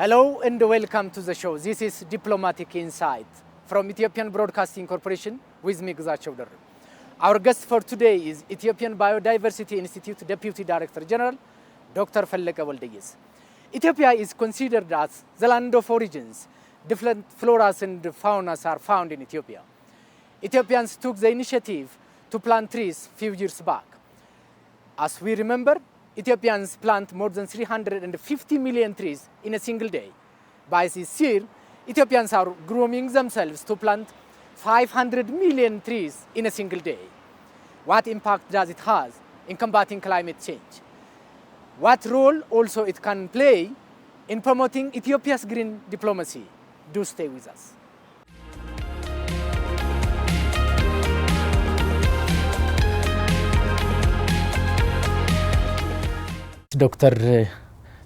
Hello and welcome to the show. This is Diplomatic Insight from Ethiopian Broadcasting Corporation with me, Gzachew Derre. Our guest for today is Ethiopian Biodiversity Institute Deputy Director General, Dr. Felleke Woldeyes. Ethiopia is considered as the land of origins. Different floras and faunas are found in Ethiopia. Ethiopians took the initiative to plant trees a few years back. As we remember, Ethiopians plant more than 350 million trees in a single day. By this year, Ethiopians are grooming themselves to plant 500 million trees in a single day. What impact does it have in combating climate change? What role also it can play in promoting Ethiopia's green diplomacy? Do stay with us. Dr.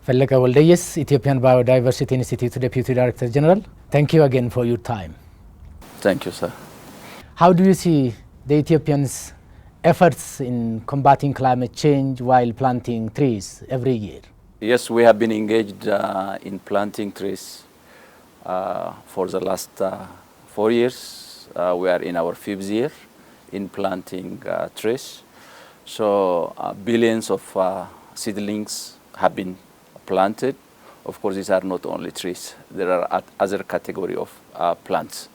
Felleke Woldeyes, Ethiopian Biodiversity Institute Deputy Director General. Thank you again for your time. Thank you, sir. How do you see the Ethiopians' efforts in combating climate change while planting trees every year? Yes, we have been engaged in planting trees for the last 4 years. We are in our 5th year in planting trees. So billions of seedlings have been planted. Of course, these are not only trees. There are other category of plants.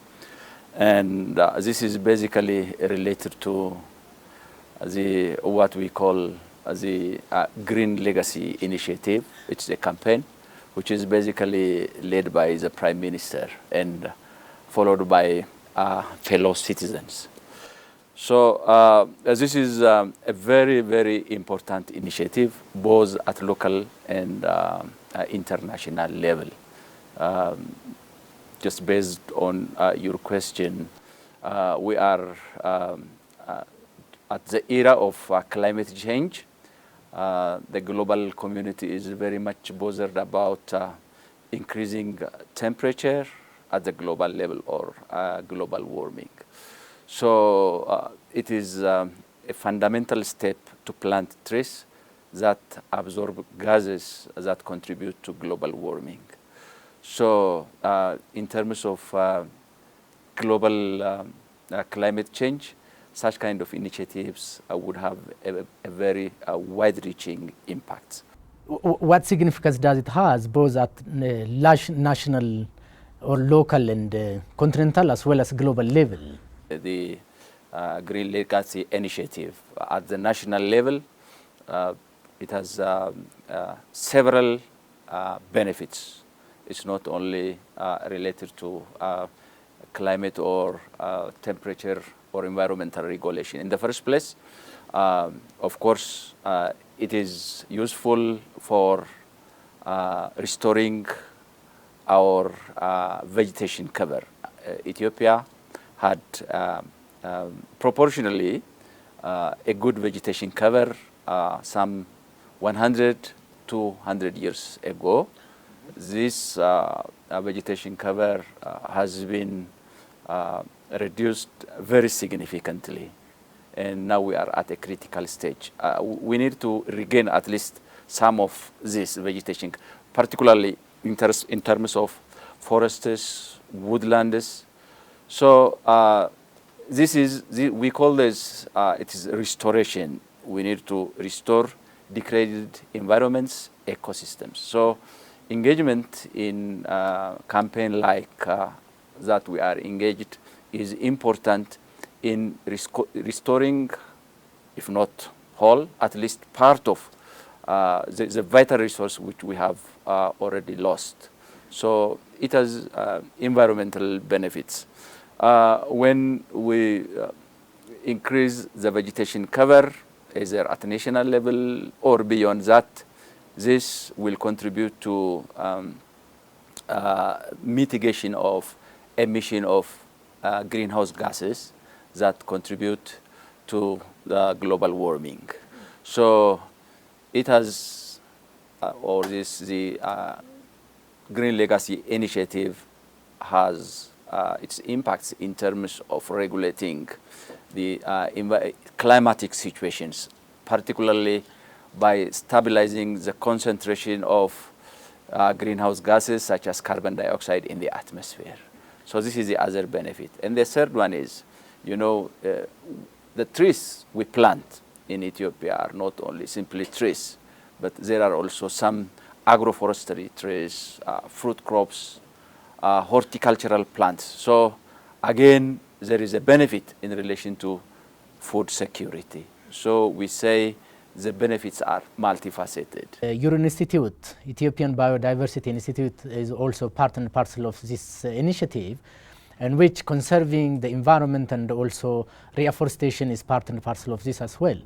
And this is basically related to what we call the Green Legacy Initiative. It's a campaign which is basically led by the Prime Minister and followed by fellow citizens. So this is a very, very important initiative, both at local and international level. Just based on your question, we are at the era of climate change. The global community is very much bothered about increasing temperature at the global level or global warming. So it is a fundamental step to plant trees that absorb gases that contribute to global warming. So in terms of global climate change, such kind of initiatives would have a very wide-reaching impact. What significance does it have both at large national or local and continental as well as global level? The Green Legacy Initiative at the national level, it has several benefits. It's not only related to climate or temperature or environmental regulation. In the first place, of course, it is useful for restoring our vegetation cover. Ethiopia had proportionally a good vegetation cover some 100 to 200 years ago. This vegetation cover has been reduced very significantly, and now we are at a critical stage. We need to regain at least some of this vegetation, particularly in terms of forests, woodlands. So we call this, it is restoration. We need to restore degraded environments, ecosystems. So engagement in a campaign like that we are engaged is important in restoring, if not whole, at least part of the vital resource which we have already lost. So it has environmental benefits. When we increase the vegetation cover, either at national level or beyond that, this will contribute to mitigation of emission of greenhouse gases that contribute to the global warming. So it has, the Green Legacy Initiative has its impacts in terms of regulating the climatic situations, particularly by stabilizing the concentration of greenhouse gases such as carbon dioxide in the atmosphere. So this is the other benefit. And the third one is, the trees we plant in Ethiopia are not only simply trees, but there are also some agroforestry trees, fruit crops, horticultural plants. So again, there is a benefit in relation to food security. So we say the benefits are multifaceted. Your institute, Ethiopian Biodiversity Institute, is also part and parcel of this initiative, in which conserving the environment and also reforestation is part and parcel of this as well.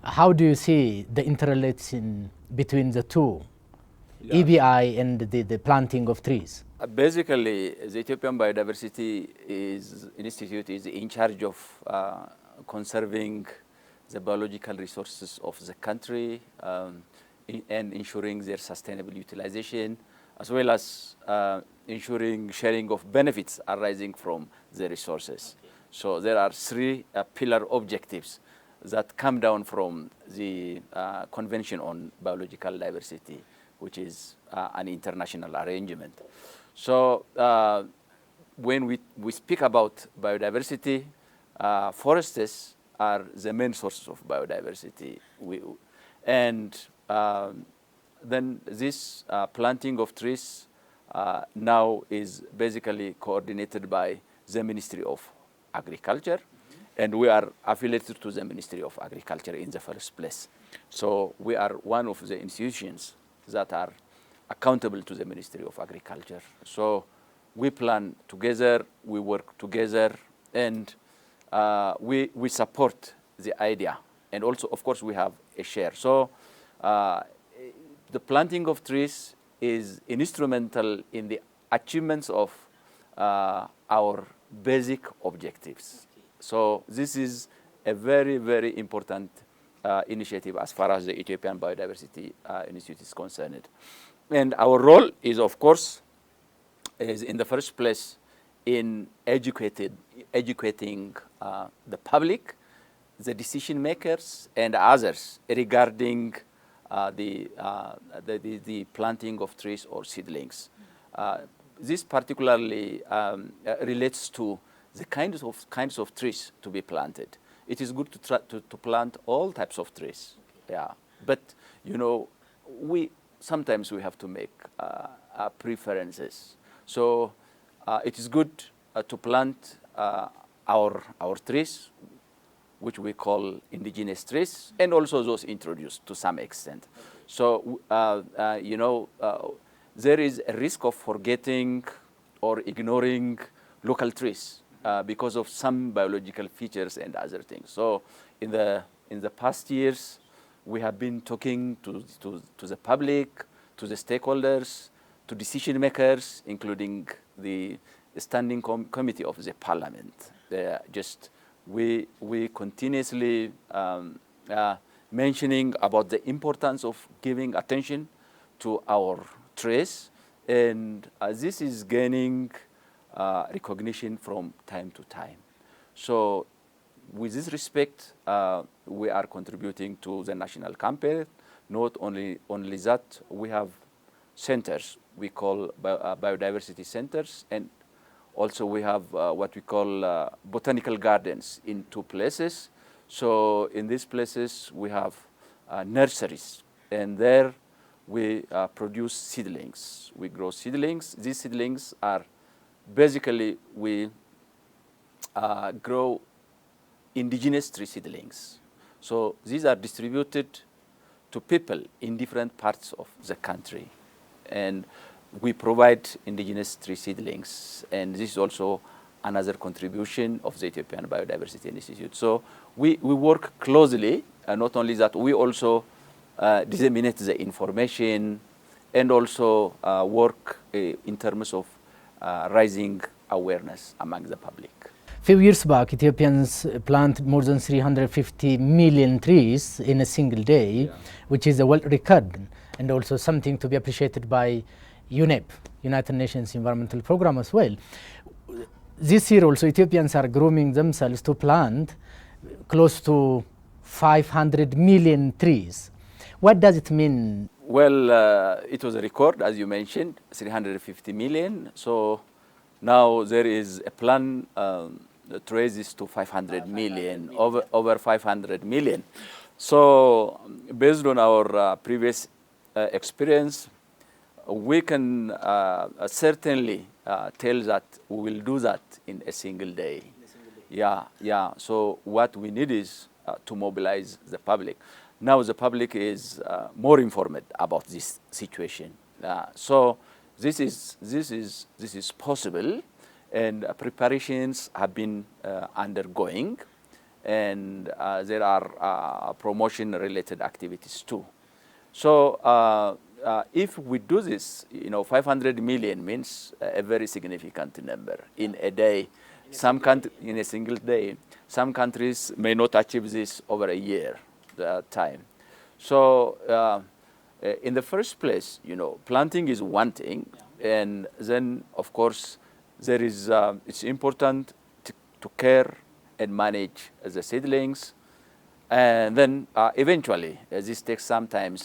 How do you see the interrelation between the two, EBI and the planting of trees? Basically, the Ethiopian Biodiversity Institute is in charge of conserving the biological resources of the country and ensuring their sustainable utilization, as well as ensuring sharing of benefits arising from the resources. Okay. So there are three pillar objectives that come down from the Convention on Biological Diversity, which is an international arrangement. So when we speak about biodiversity, forests are the main sources of biodiversity. Then this planting of trees now is basically coordinated by the Ministry of Agriculture, and we are affiliated to the Ministry of Agriculture in the first place. So we are one of the institutions that are accountable to the Ministry of Agriculture. So we plan together, we work together, and we support the idea. And also, of course, we have a share. So the planting of trees is instrumental in the achievements of our basic objectives. So this is a very, very important initiative as far as the Ethiopian Biodiversity Institute is concerned. And our role is, of course, is in the first place in educating the public, the decision makers, and others regarding the planting of trees or seedlings. This particularly relates to the kinds of trees to be planted. It is good to plant all types of trees, but sometimes we have to make preferences. So it is good to plant our trees, which we call indigenous trees, and also those introduced to some extent. So there is a risk of forgetting or ignoring local trees because of some biological features and other things. So in the past years, we have been talking to the public, to the stakeholders, to decision makers, including the standing committee of the parliament. We continuously mentioning about the importance of giving attention to our trees, and this is gaining recognition from time to time. So with this respect, we are contributing to the national campaign. Not only that, we have centers we call biodiversity centers, and also we have what we call botanical gardens in 2 places. So in these places we have nurseries, and there we produce seedlings. We grow seedlings. These seedlings are basically, we grow indigenous tree seedlings. So these are distributed to people in different parts of the country, and we provide indigenous tree seedlings, and this is also another contribution of the Ethiopian Biodiversity Institute. So we work closely, and not only that, we also disseminate the information and also work in terms of raising awareness among the public. Few years back, Ethiopians planted more than 350 million trees in a single day, which is a world record, and also something to be appreciated by UNEP, United Nations Environmental Program as well. This year also Ethiopians are grooming themselves to plant close to 500 million trees. What does it mean Well, it was a record, as you mentioned, 350 million. So now there is a plan to raise this to 500 million, over 500 million. So based on our previous experience, we can certainly tell that we will do that in a single day. Yeah, yeah. So what we need is to mobilize the public. Now the public is more informed about this situation. So this is possible, and preparations have been undergoing, and there are promotion-related activities too. So if we do this, 500 million means a very significant number in a day. In a single day. Some countries may not achieve this over a year time. So in the first place, planting is one thing, and then of course it's important to care and manage the seedlings, and then eventually, this takes some time,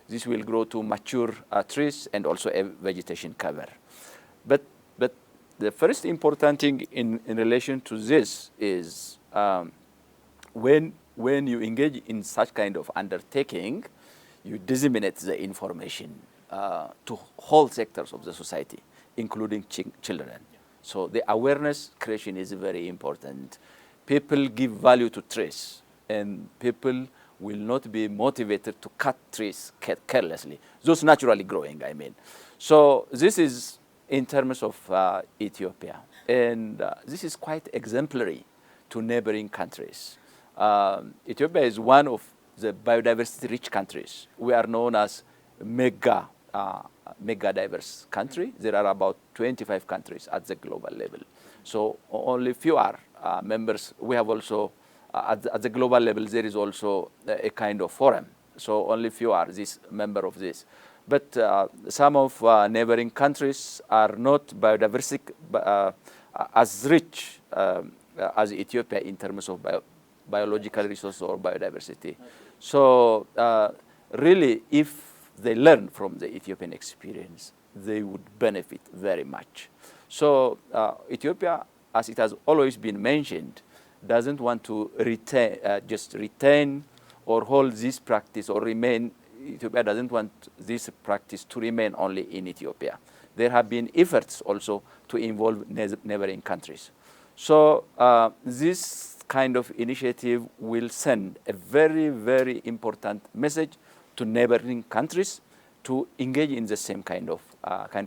this will grow to mature trees and also a vegetation cover. But the first important thing in relation to this is when you engage in such kind of undertaking, you disseminate the information to whole sectors of the society, including children. So the awareness creation is very important. People give value to trees, and people will not be motivated to cut trees carelessly, those naturally growing, I mean. So this is in terms of Ethiopia, and this is quite exemplary to neighboring countries. Ethiopia is one of the biodiversity-rich countries. We are known as mega diverse country. There are about 25 countries at the global level. So only few are members. We have also, at the global level, there is also a kind of forum. So only few are this member of this. But some of neighboring countries are not biodiversity as rich as Ethiopia in terms of biological resources or biodiversity. So really, if they learn from the Ethiopian experience, they would benefit very much. So Ethiopia, as it has always been mentioned, doesn't want to just retain or hold this practice or remain. Ethiopia doesn't want this practice to remain only in Ethiopia. There have been efforts also to involve neighboring countries. So this kind of initiative will send a very, very important message to neighboring countries to engage in the same kinds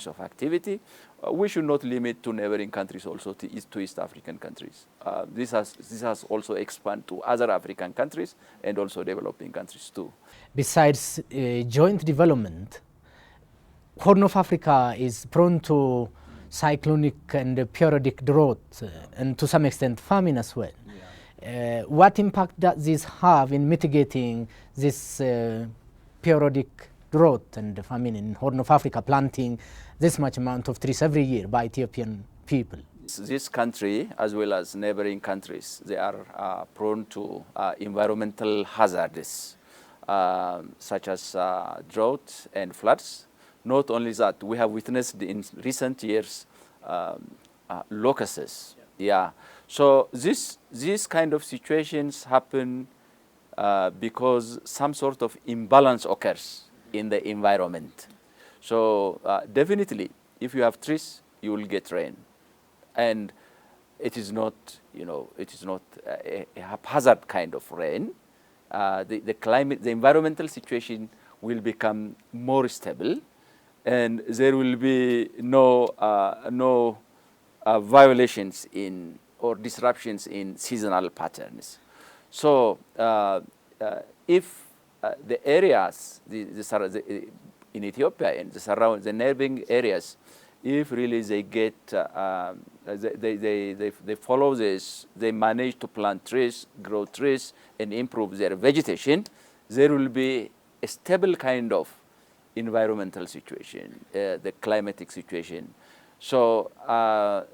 of activity. We should not limit to neighboring countries also to East African countries. This has also expanded to other African countries and also developing countries too. Besides joint development, Horn of Africa is prone to cyclonic and periodic drought and to some extent famine as well. Yeah. What impact does this have in mitigating this periodic drought and famine in Horn of Africa, planting this much amount of trees every year by Ethiopian people? This country, as well as neighboring countries, they are prone to environmental hazards, such as drought and floods. Not only that, we have witnessed in recent years locusts. Yeah. So these kind of situations happen because some sort of imbalance occurs in the environment. So definitely, if you have trees, you will get rain, and it is not, a haphazard kind of rain. The climate, the environmental situation will become more stable, and there will be no violations in or disruptions in seasonal patterns. So if the areas in Ethiopia and the neighboring areas, if really they get they follow this, they manage to plant trees, grow trees, and improve their vegetation, there will be a stable kind of environmental situation, the climatic situation. So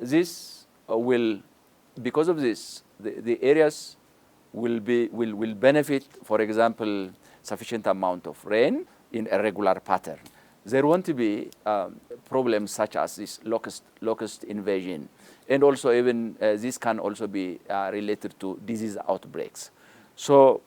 this will, because of this, the areas will benefit, for example, sufficient amount of rain, in a regular pattern. There won't be problems such as this locust invasion. And also even this can also be related to disease outbreaks. So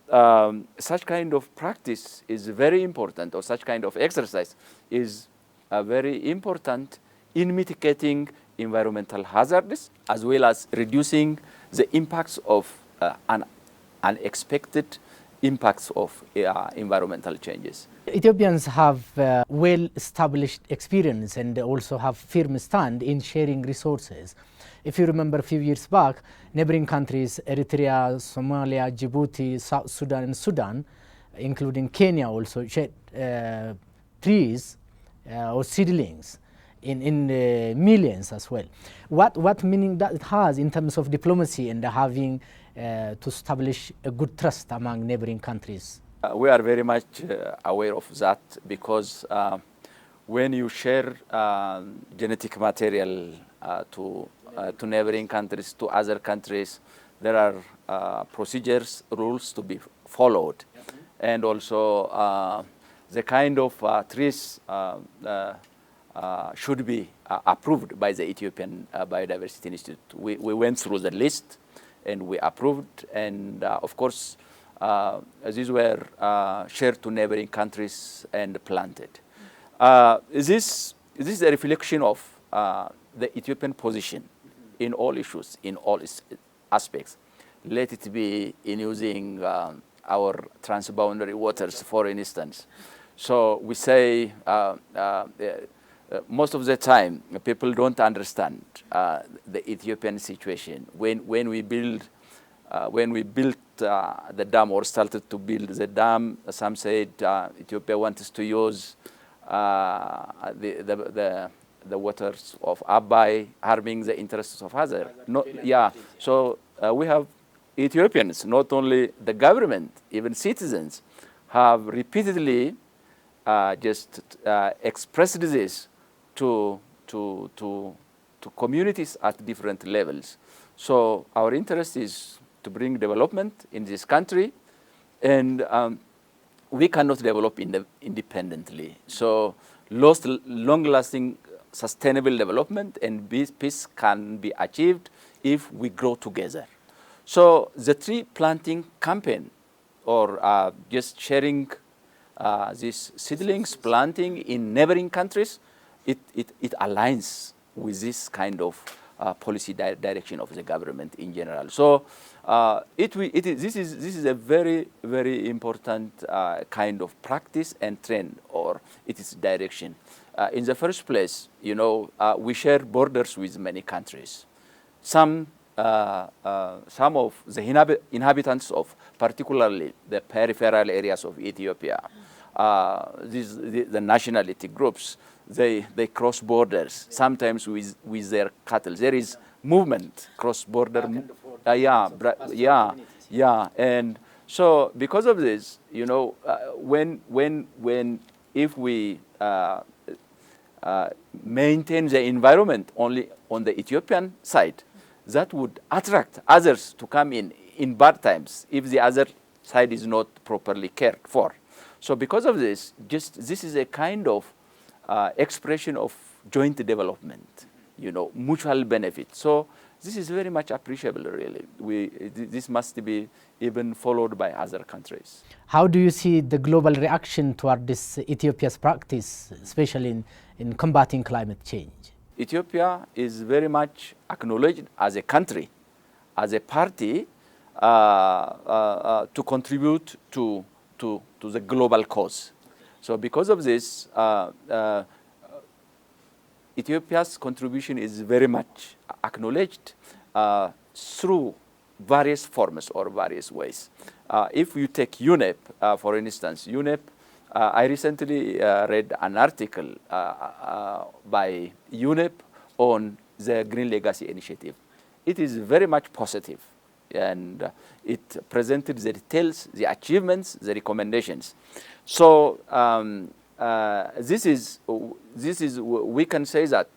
such kind of practice is very important, or such kind of exercise is very important in mitigating environmental hazards, as well as reducing the impacts of unexpected impacts of environmental changes. Ethiopians have well-established experience and also have firm stand in sharing resources. If you remember a few years back, neighboring countries, Eritrea, Somalia, Djibouti, South Sudan and Sudan, including Kenya also, shared trees or seedlings in millions as well. What meaning that it has in terms of diplomacy and having to establish a good trust among neighboring countries? We are very much aware of that, because when you share genetic material to neighboring countries, to other countries, there are procedures, rules to be followed. And also the kind of trees should be approved by the Ethiopian Biodiversity Institute. We went through the list and we approved, and of course these were shared to neighboring countries and planted. This is a reflection of the Ethiopian position in all issues, in all aspects. Let it be in using our transboundary waters, for instance. So we say most of the time people don't understand the Ethiopian situation. When we built the dam, or started to build the dam, some said Ethiopia wants to use the waters of Abai, harming the interests of others. So we have Ethiopians, not only the government, even citizens, have repeatedly just expressed this to communities at different levels. So our interest is to bring development in this country, and we cannot develop independently. So long-lasting sustainable development and peace can be achieved if we grow together. So the tree planting campaign, or just sharing these seedlings, planting in neighboring countries, it aligns with this kind of policy direction of the government in general. So this is a very, very important kind of practice and trend, or it is direction. In the first place, we share borders with many countries. Some of the inhabitants of particularly the peripheral areas of Ethiopia, the nationality groups, they cross borders, sometimes with their cattle. There is movement, cross-border. And so because of this, if we maintain the environment only on the Ethiopian side, that would attract others to come in bad times if the other side is not properly cared for. So because of this, this is a kind of expression of joint development, mutual benefit. So this is very much appreciable, really. This must be even followed by other countries. How do you see the global reaction toward this Ethiopia's practice, especially in combating climate change? Ethiopia is very much acknowledged as a country, as a party, to contribute to the global cause. So because of this, Ethiopia's contribution is very much acknowledged through various forms or various ways. If you take UNEP, for instance, UNEP, I recently read an article by UNEP on the Green Legacy Initiative. It is very much positive, and it presented the details, the achievements, the recommendations. So this is we can say that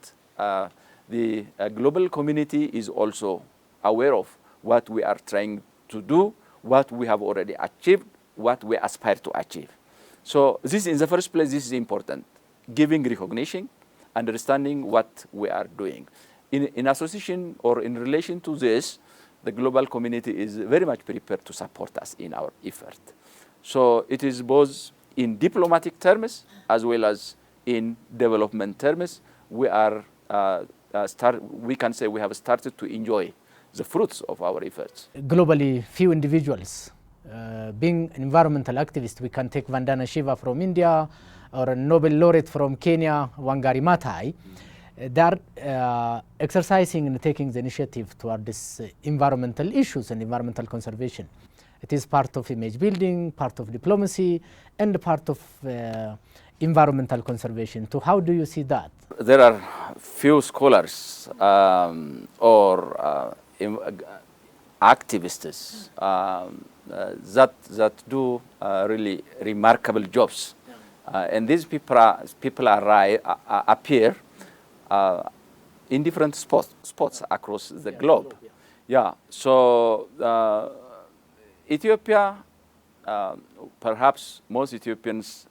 the global community is also aware of what we are trying to do, what we have already achieved, what we aspire to achieve. So this, in the first place, this is important, giving recognition, understanding what we are doing. In association or in relation to this, the global community is very much prepared to support us in our effort. So it is both in diplomatic terms as well as in development terms. We are we can say we have started to enjoy the fruits of our efforts. Globally, few individuals being an environmental activist, we can take Vandana Shiva from India or a Nobel laureate from Kenya, Wangari Maathai. They are exercising and taking the initiative toward this environmental issues and environmental conservation. It is part of image building, part of diplomacy, and part of environmental conservation. So how do you see that? There are few scholars or activists that do really remarkable jobs, and these people appear in different spots across the globe. Yeah. So Ethiopia, perhaps most Ethiopians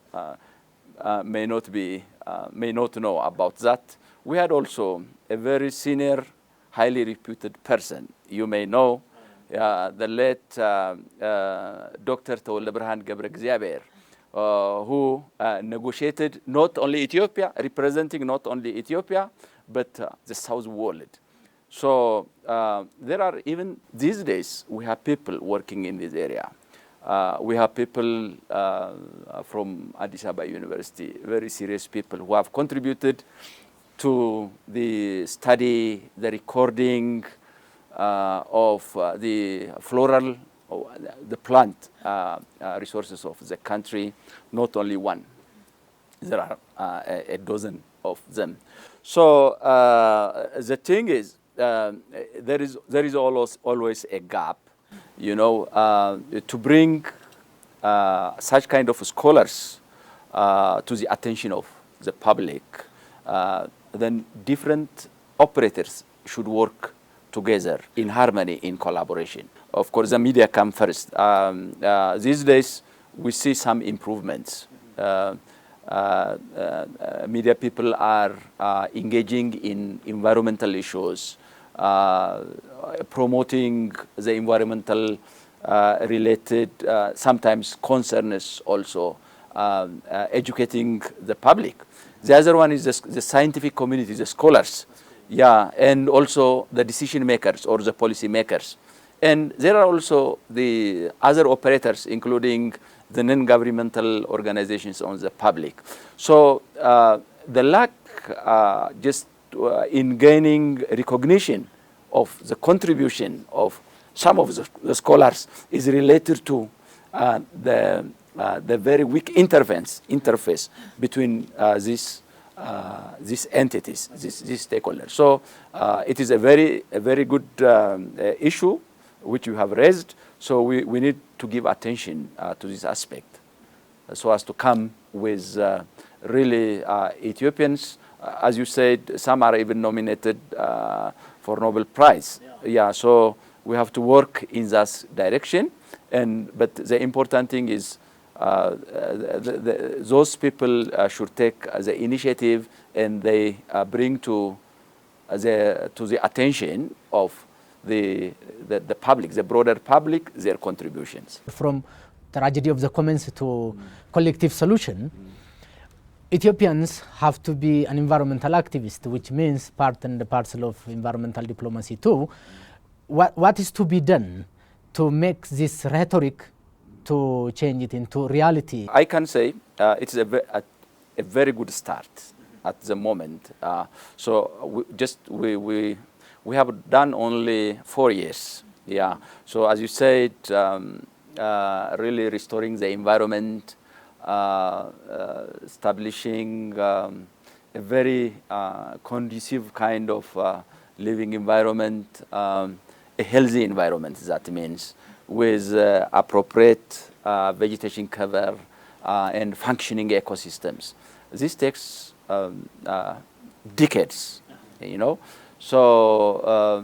may not know about that. We had also a very senior, highly reputed person. You may know the late Dr. Tewolde Birhan Gebre እግዚአብሔር, who negotiated not only Ethiopia, representing not only Ethiopia, but the South world. So there are, even these days, we have people working in this area. We have people from Addis Ababa University, very serious people who have contributed to the study, the recording of the floral, the plant resources of the country, not only one. There are a dozen of them. So the thing is, there is always a gap, you know, to bring such kind of scholars to the attention of the public. Then different operators should work together in harmony, in collaboration. Of course, the media come first. These days, we see some improvements. Media people are engaging in environmental issues, promoting the environmental related, sometimes concerns also, educating the public. The other one is the scientific community, the scholars, yeah, and also the decision makers or the policy makers. And there are also the other operators, including the non-governmental organizations on the public. So the lack just in gaining recognition of the contribution of some of the scholars is related to the very weak interface between these entities, these stakeholders. So it is a very good issue which you have raised. So we need to give attention to this aspect, so as to come with really Ethiopians. As you said, some are even nominated for Nobel Prize. Yeah, so we have to work in that direction. But the important thing is those people should take the initiative, and they bring to the attention of the public, the broader public, their contributions. From tragedy of the commons to collective solution, Ethiopians have to be an environmental activist, which means part and parcel of environmental diplomacy too. What is to be done to make this rhetoric, to change it into reality? I can say it's a very good start at the moment. So we have done only 4 years. Yeah. So as you said, really restoring the environment, establishing a very conducive kind of living environment, a healthy environment, that means, with appropriate vegetation cover and functioning ecosystems. This takes decades, you know. So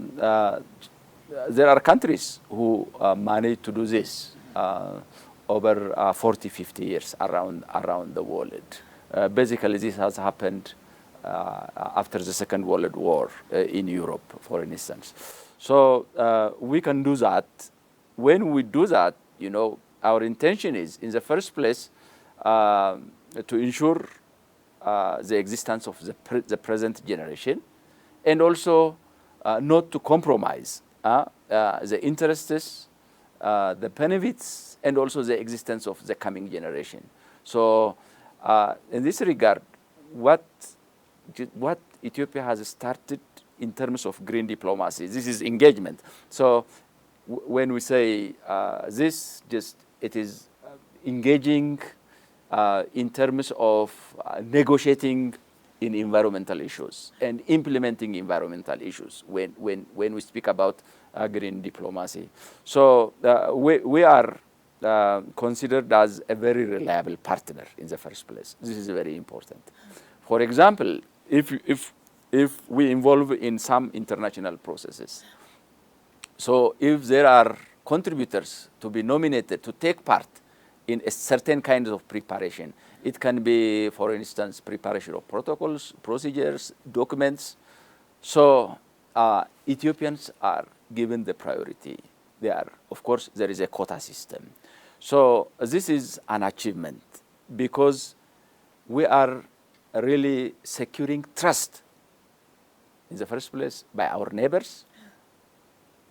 there are countries who manage to do this over 40, 50 years around the world. Basically, this has happened after the Second World War in Europe, for instance. So we can do that. When we do that, you know, our intention is, in the first place, to ensure the existence of the present generation, and also not to compromise the interests, the benefits, and also the existence of the coming generation. So in this regard, what Ethiopia has started in terms of green diplomacy, this is engagement. So when we say this, it is engaging in terms of negotiating in environmental issues and implementing environmental issues when we speak about green diplomacy. So we are considered as a very reliable partner in the first place. This is very important. For example, if we involve in some international processes, so if there are contributors to be nominated to take part in a certain kind of preparation, it can be, for instance, preparation of protocols, procedures, documents. So Ethiopians are given the priority. Of course, there is a quota system. So this is an achievement because we are really securing trust in the first place by our neighbors,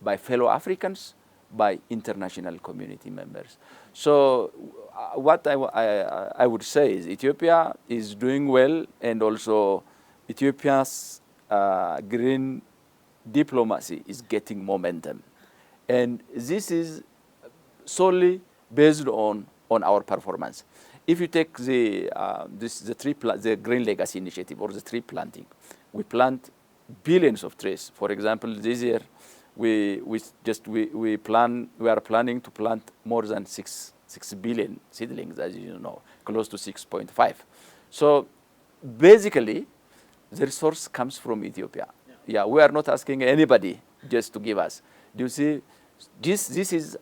by fellow Africans, by international community members. So what I would say is Ethiopia is doing well, and also Ethiopia's green diplomacy is getting momentum. And this is solely based on our performance. If you take the Green Legacy Initiative or the tree planting, we plant billions of trees. For example, this year we are planning to plant more than 6 billion seedlings, as you know, close to 6.5. So basically, the resource comes from Ethiopia. Yeah, we are not asking anybody just to give us. Do you see? This is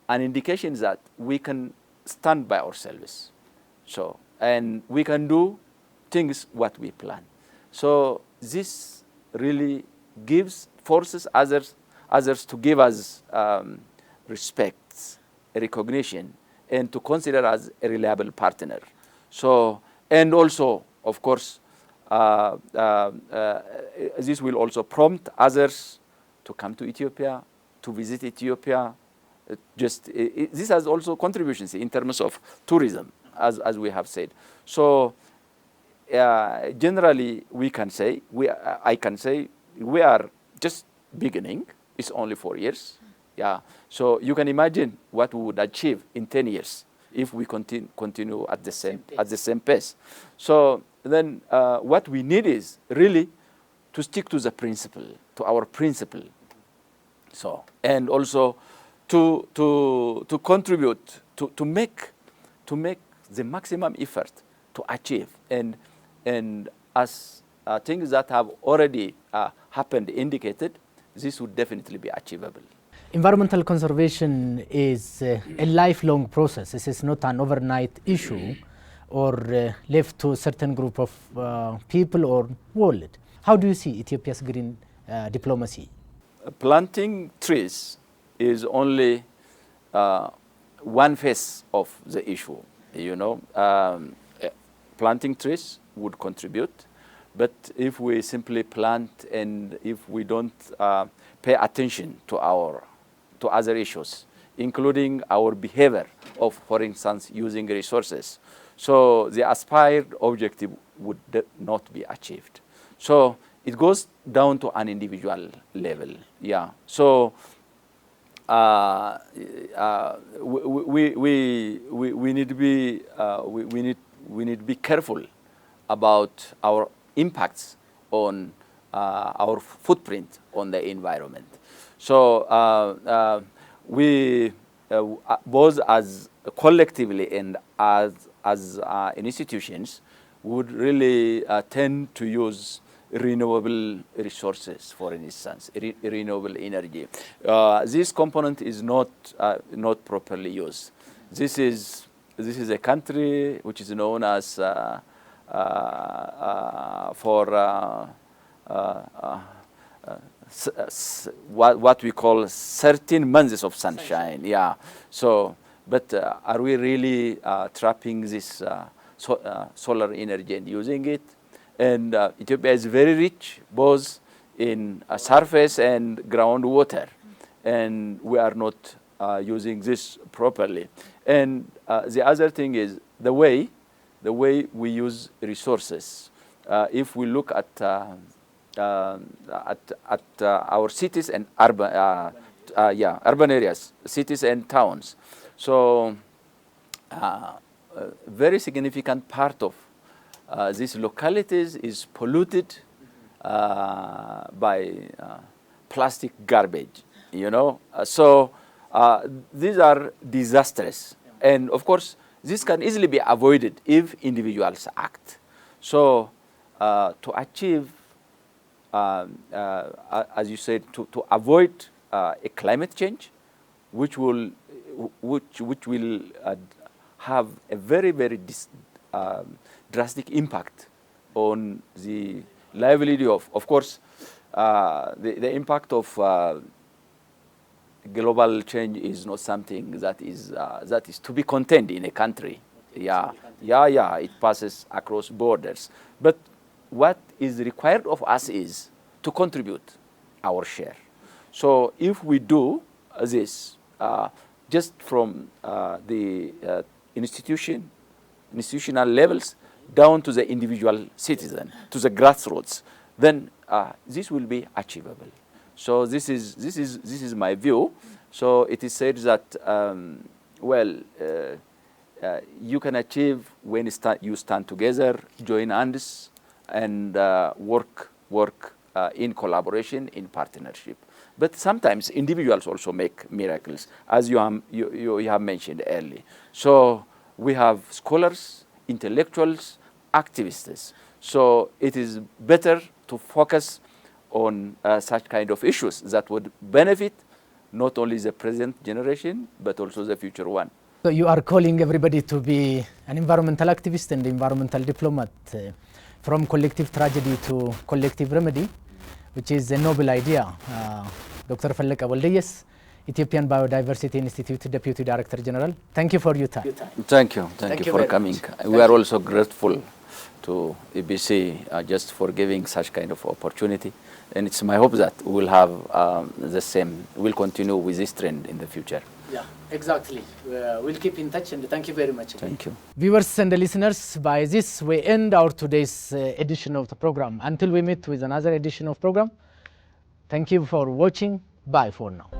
an indication that we can stand by ourselves. So, and we can do things what we plan. So this really forces others to give us respect, recognition, and to consider us a reliable partner. So, and also, of course, this will also prompt others to come to Ethiopia, to visit Ethiopia. This has also contributions in terms of tourism, as we have said. So generally, I can say we are just beginning. It's only 4 years. Yeah. So you can imagine what we would achieve in 10 years if we continue at the same pace. So then what we need is really to stick to the principle, to our principle. So, and also to contribute, to make the maximum effort to achieve, and as things that have already happened indicated, this would definitely be achievable. Environmental conservation is a lifelong process. This is not an overnight issue or left to a certain group of people or world. How do you see Ethiopia's green diplomacy? Planting trees is only one face of the issue. You know, planting trees would contribute, but if we simply plant and if we don't pay attention to other issues, including our behavior of, for instance, using resources, so the aspired objective would not be achieved. So it goes down to an individual level. Yeah. So we need to be careful about our impacts on our footprint on the environment. So we both as collectively and as institutions would really tend to use renewable resources, for instance, renewable energy. This component is not properly used. this is a country which is known as what we call 13 months of sunshine. Yeah. So, but are we really trapping this solar energy and using it? And Ethiopia is very rich both in surface and groundwater, and we are not using this properly. And the other thing is the way we use resources. If we look at our cities and urban areas, cities and towns, so a very significant part of these localities is polluted by plastic garbage, you know. So these are disastrous. And of course, this can easily be avoided if individuals act. So to achieve, as you said, to avoid a climate change, which will have a very, very drastic impact on the livelihood of course, the impact of global change is not something that is to be contained in a country. Yeah, it passes across borders. But what is required of us is to contribute our share. So if we do this, just from the institutional levels down to the individual citizen, to the grassroots, then this will be achievable. So this is my view. So it is said that you can achieve when you stand together, join hands, and work in collaboration, in partnership. But sometimes individuals also make miracles, as you have mentioned earlier. So we have scholars, intellectuals, activists. So it is better to focus on such kind of issues that would benefit not only the present generation, but also the future one. So you are calling everybody to be an environmental activist and environmental diplomat, from collective tragedy to collective remedy, which is a noble idea. Dr. Fallaka Waldeyes, Ethiopian Biodiversity Institute Deputy Director General, thank you for your time. Thank you for coming. We are also grateful to EBC just for giving such kind of opportunity. And it's my hope that we'll have we'll continue with this trend in the future. Yeah, exactly. We'll keep in touch, and thank you very much. Thank you. Viewers and listeners, by this we end our today's edition of the program. Until we meet with another edition of program, thank you for watching. Bye for now.